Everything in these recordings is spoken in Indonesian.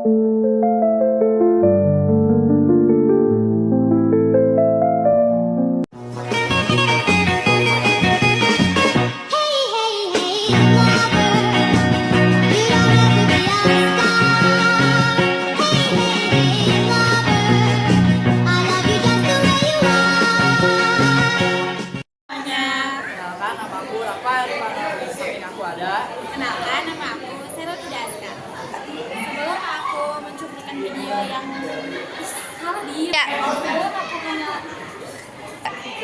Kenalkan, nama aku Sero Tidaska. Sebelum aku mencuplikan video yang salah dia,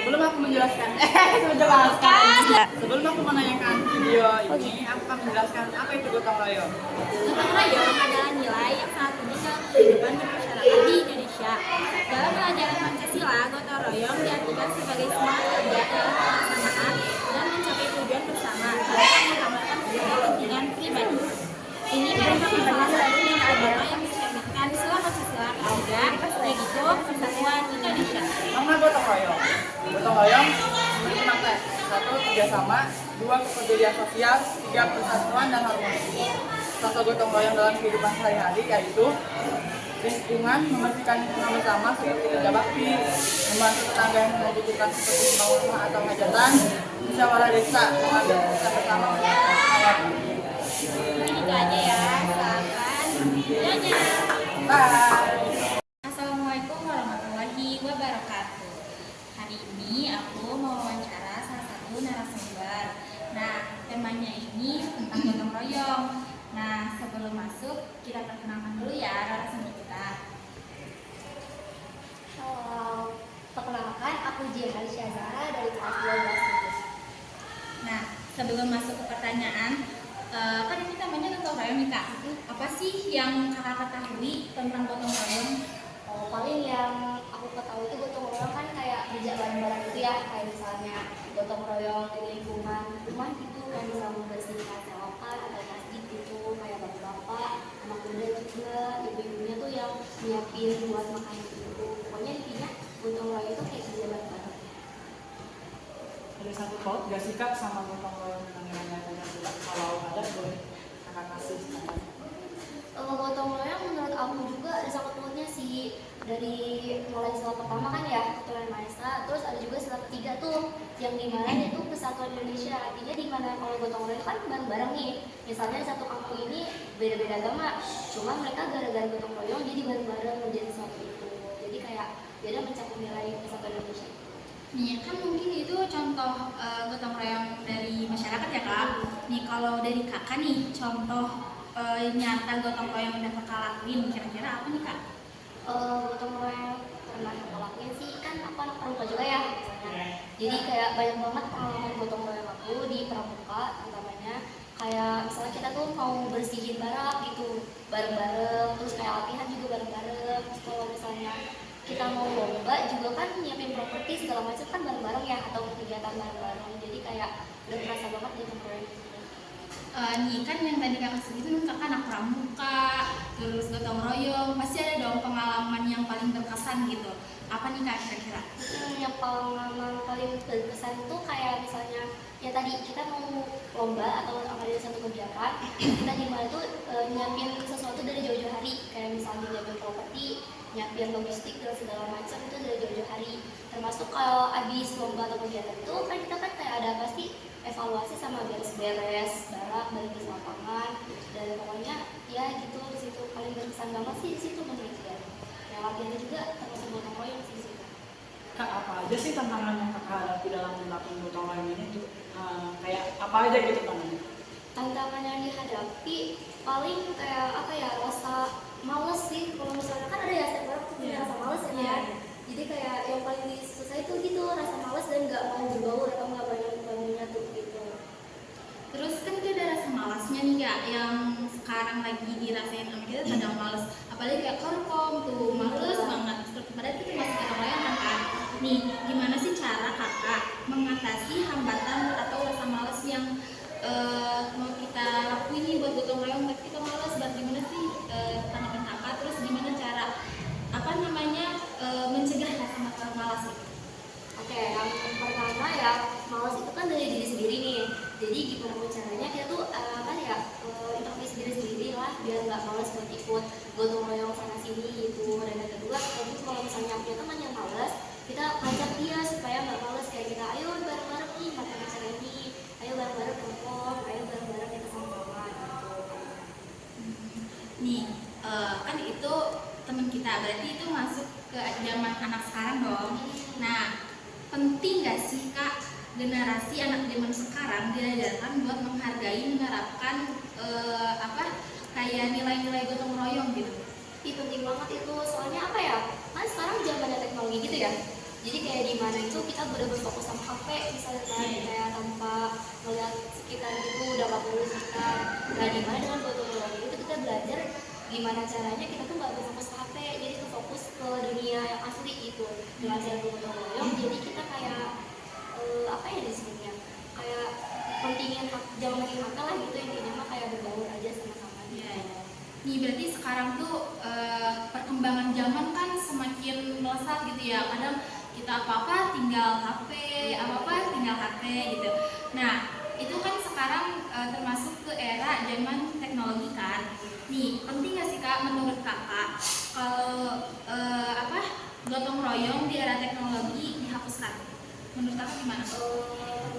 sebelum aku menjelaskan video ini, aku akan menjelaskan apa itu gotong royong. Gotong royong adalah nilai yang sangat penting dalam kehidupan masyarakat di Indonesia. Dalam pelajaran Pancasila, gotong royong diartikan sebagai semangat kerja dalam pelaksanaan dan mencapai tujuan bersama tanpa menghambatkan kepentingan pribadi. Ini merupakan salah satu nilai agama yang mencerminkan sila Pancasila ketiga, yaitu persatuan Indonesia. Makna gotong royong. Gotong royong memiliki makna: 1. Kerjasama, 2. Kepedulian sosial, 3. Persatuan dan harmoni. Contoh gotong royong dalam kehidupan sehari-hari yaitu lingkungan, membersihkan lingkungan bersama seperti kerja bakti, membantu tetangga yang membutuhkan seperti membangun rumah atau hajatan, musyawarah desa, mengambil keputusan bersama untuk kawasan. Itu aja ya, silakan videonya. Bye. Assalamualaikum warahmatullahi wabarakatuh. Hari ini aku mau wawancara salah satu narasumber. Nah, temanya ini tentang gotong royong. Nah, sebelum masuk, kita perkenalkan dulu ya narasumber kita. Halo, perkenalkan aku Jihan Syazara dari kelas 12. Nah, sebelum masuk ke pertanyaan, kan ini namanya gotong royong nih Kak. Apa sih yang Kakak ketahui tentang gotong royong? Paling yang aku ketahui itu gotong royong kan kayak kerja bareng-bareng gitu ya, kayak misalnya gotong royong di lingkungan rumah gitu, kan bisa membersihkan selokan atau masjid gitu, kayak bapak-bapak, anak muda juga, ibu-ibunya tuh yang nyiapin buat makan gitu. Pokoknya intinya gotong royong itu kayak kerja bareng-bareng. Ada satu paut gak sih Kak sama gotong royong yang tanya juga? Kalau ada boleh Kakak kasih tanya. Gotong royong menurut aku juga ada sangkut pautnya sih, dari mulai sila pertama kan ya keturunan Maesa, terus ada juga sila ketiga tuh yang dimana itu Persatuan Indonesia. Artinya dimana kalau gotong royong kan bareng-bareng nih, misalnya satu kampung ini beda-beda agama, cuma mereka gara-gara gotong royong jadi bareng-bareng menjadi satu itu, jadi kayak beda mencapai nilai Persatuan Indonesia. Nih, kan mungkin itu contoh gotong royong dari masyarakat ya Kak. Nih, kalau dari Kakak nih, contoh nyata gotong royong yang udah Kakak lakuin, kira-kira apa nih Kak? Gotong royong pernah aku lakuin sih, kan aku anak pramuka juga ya misalnya. Jadi kayak banyak banget pengalaman gotong royong aku di pramuka, utamanya kayak misalnya kita tuh mau bersihin barak gitu bareng-bareng, terus kayak latihan juga bareng-bareng. Terus kalau misalnya kita mau lomba juga kan nyiapin properti segala macam kan bareng-bareng ya, atau kegiatan bareng-bareng. Jadi kayak udah terasa banget gotong royong. Nih kan yang tadi Kakak sebutin Kakak anak pramuka, terus gotong royong, pasti ada dong pengalaman yang paling berkesan gitu. Apa nih Kak kira-kira? Yang pengalaman paling berkesan itu kayak misalnya ya tadi kita mau lomba atau ada satu kegiatan, kita dimana tuh nyiapin sesuatu dari jauh-jauh hari, kayak misalnya nyiapin properti, nyiapin logistik dan segala macam itu dari jauh-jauh hari. Termasuk kalau abis lomba atau kegiatan itu kan kita kan kayak ada pasti evaluasi sama beres-beres barak, beres lapangan, dan pokoknya ya gitu. Di situ paling berkesan banget sih di situ menurut saya. Yang latihannya juga termasuk gotong royong sih di situ. Kak, apa aja sih tantangan yang Kakak hadapi dalam melakukan gotong royong ini? Kayak apa aja gitu tantangannya? Tantangan yang dihadapi paling kayak apa ya, rasa males sih. Kalau misalnya kan ada ya setiap orang punya rasa males ya. Iya. Jadi kayak yang paling susah itu gitu, rasa males dan nggak mau bergaul atau nggak banyak menyatu gitu. Terus kan itu ada rasa malasnya nih Kak, yang sekarang lagi dirasain sama kita kadang males. Apalagi kayak korkom tuh, males banget. Padahal itu masih gotong royong kan. Nih, gimana sih cara Kakak mengatasi hambatan atau rasa males yang mau kita lakuin nih buat gotong royong, tapi kita males banget? Gimana sih tanggapan Kakak? Terus gimana cara mencegah rasa malas itu? Oke, yang pertama ya, malas itu kan dari diri sendiri nih. Jadi gimana pun caranya kita tuh kan ya introspeksi diri sendiri lah biar nggak malas malas buat ikut gotong royong sana sini gitu. Dan yang kedua, kalau misalnya punya teman yang malas, kita ajak dia supaya nggak malas, kayak kita ayo bareng-bareng nih makan acara ini, ayo bareng-bareng nonton, ayo bareng-bareng kita sama-sama gitu. Nih, kan itu teman kita, berarti itu masuk ke zaman anak sekarang dong. Nah, penting gak sih Kak generasi anak zaman sekarang diajarkan buat menghargai, menerapkan kayak nilai-nilai gotong royong gitu? Itu penting banget itu, soalnya apa ya, kan sekarang zamannya teknologi gitu ya, jadi kayak di mana itu kita bener-bener fokus sama HP misalnya kan, kayak tanpa melihat sekitar gitu udah gak perlu sekitar. Nah di mana dengan gotong royong itu kita belajar gimana caranya kita tuh gak berfokus ke HP, jadi tuh fokus ke dunia yang asli gitu dengan cara gotong royong. Jadi kita kayak apa ya disebutnya, kayak pentingin hak, jangan makin hak lah gitu, intinya mah kayak berbaur aja sama-sama gitu. Nih berarti sekarang tuh perkembangan zaman kan semakin melesat gitu ya. Kadang kita apa-apa tinggal HP, apa-apa tinggal HP gitu. Nah itu kan sekarang termasuk ke era zaman teknologi kan. Nih penting gak sih Kak menurut Kakak kalau gotong royong di era teknologi dihapuskan? Menurut Kakak gimana?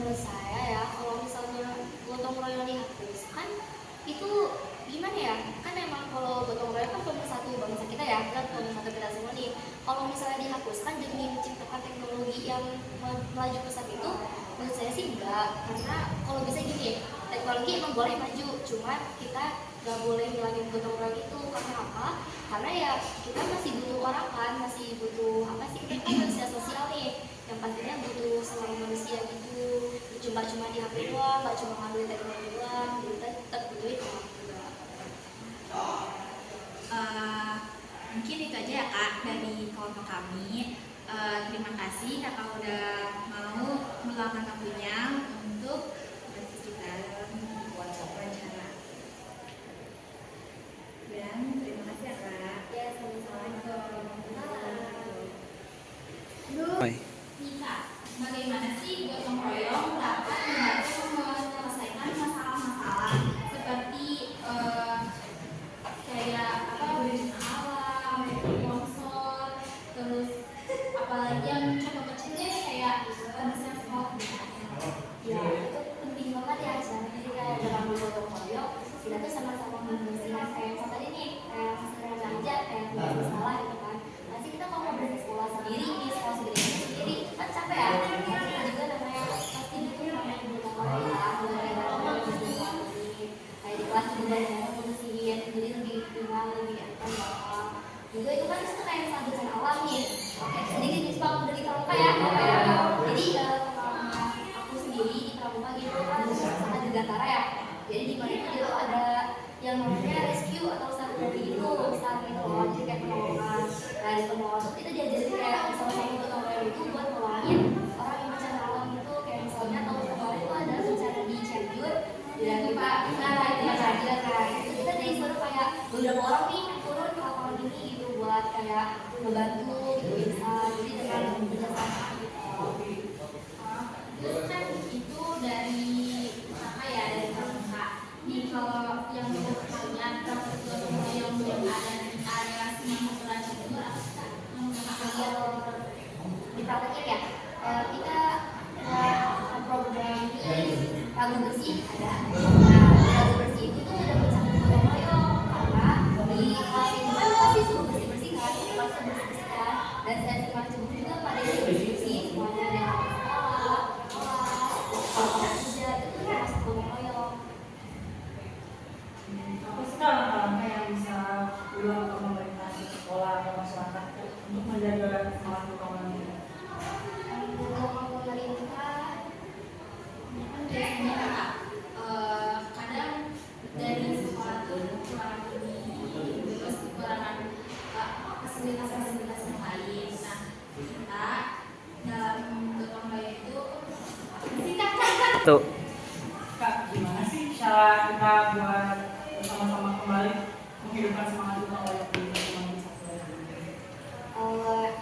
Menurut saya ya, kalau misalnya gotong royong dihapuskan itu gimana ya, kan emang kalau gotong royong kan pemersatu bangsa kita ya, kan pemersatu kita semua nih. Kalau misalnya dihapuskan demi menciptakan teknologi yang melaju pesat itu, menurut saya sih enggak. Karena kalau bisa gini, teknologi emang boleh maju, cuma kita nggak boleh ngilangin gotong royong itu. Karena apa? Karena ya kita masih butuh orang kan, masih butuh apa sih, kita kan manusia sosial nih, yang pastinya butuh seorang manusia gitu. Cuma di HP doang, nggak cuma ngambil teknologi doang, kita tetap butuhin orang juga. Mungkin itu aja ya Kak dari kelompok kami. Terima kasih Kakak udah mau meluangkan waktunya untuk kita buat wawancara. Dan terima kasih ya Kak. Ya, sama-sama. Nih Kak, bagaimana sih gotong royong dapat membantu menyelesaikan masalah-masalah seperti kayak bencana alam, longsor, terus apalagi yang contoh kecilnya kayak kebersihan sekolah misalnya. Ya, itu penting banget ya, jadi kayak dalam gotong royong kita tuh sama-sama membersihkan, kayak contoh tadi nih, kayak sederhana aja kayak membersihkan sekolah gitu kan. Nanti kita kalau mau bersih sekolah sendiri, di sekolah sendiri kan capek ya. Kita juga namanya pasti itu namanya gotong royong lah, mulai dari bersih sekolah ini, kayak di kelas juga ya membersihin, jadi lebih ringan, lebih gampang. Juga itu kan itu kayak misalnya bencana alam nih. Oke, sedikit Bang dari Pramuka ya. Jadi pengalaman aku sendiri di Pramuka gitu kan sangat dirgantara ya. Jadi di mana itu ada yang namanya rescue atau SAR itu besar gitu loh, jadi kayak penolongan. Nah di penolongan itu kita diajarin kayak sama-sama gotong royong itu buat nolongin orang yang bencana alam itu, kayak misalnya tahun kemarin itu ada bencana di Cianjur dan kita itu kita disuruh kayak beberapa orang nih turun ke lapangan ini gitu buat kayak membantu gitu bisa, jadi dengan kerjasama gitu. Terus kan itu dari apa ya, dari Pramuka. Nih kalau yang menurut kalian praktek gotong royong yang ada di area Singapura itu apa sih Kak? Kalau dipraktekin ya, kita program ini lagu bersih ada. Nah, lagu bersih itu tuh udah bersama gotong royong karena di kelas itu kan pasti suruh bersih-bersih kan, pasti bersih-bersihkan, dan saya teman cemburu juga pada bersih-bersih semuanya ada yang sekolah, kelas, kerja itu termasuk gotong royong. Apa sih Kak langkah-langkah yang bisa dilakukan pemerintah di sekolah atau masyarakat untuk menjaga semangat gotong royong ini? Untuk pemerintah Kan biasanya Kak, kadang dari sekolah tuh kekurangan ini, terus kekurangan fasilitas-fasilitas yang lain. Nah kita dalam gotong royong itu Tuh. Kak, gimana sih cara kita buat bersama-sama kembali menghidupkan semangat gotong royong di lingkungan desa?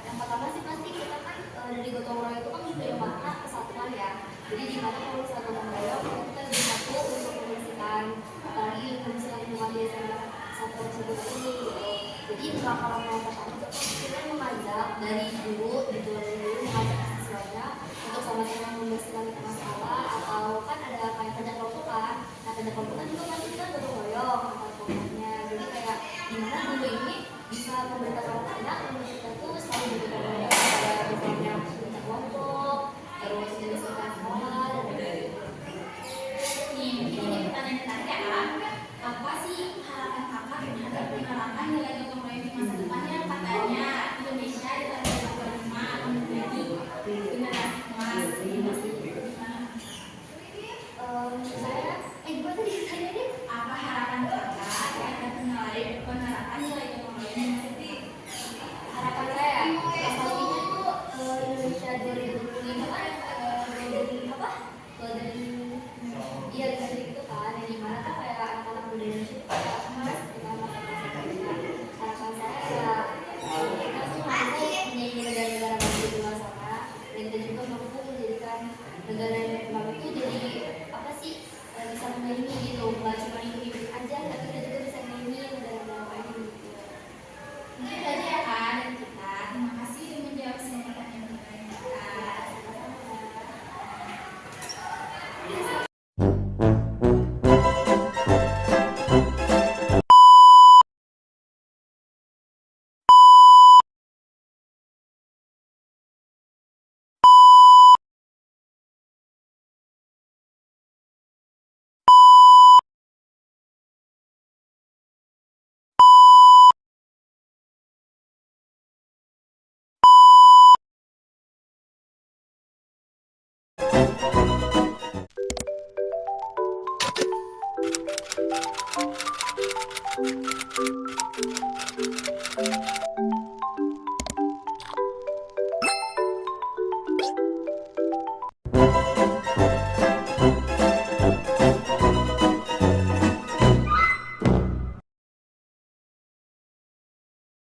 Yang pertama sih pasti kita kan dari gotong royong itu kan punya makna kesatuan ya. Jadi di mana kalau misalnya gotong royong kita lebih satu untuk membersihkan, apalagi membersihkan lingkungan desa yang satu tersebut kalau mau pertama kita mengajak dari guru gitu, mengajak siswanya untuk sama-sama membersihkan masalah, atau kan ada kayak kerja kelompok kan. Nah kerja kelompok kan juga pasti kita gotong royong.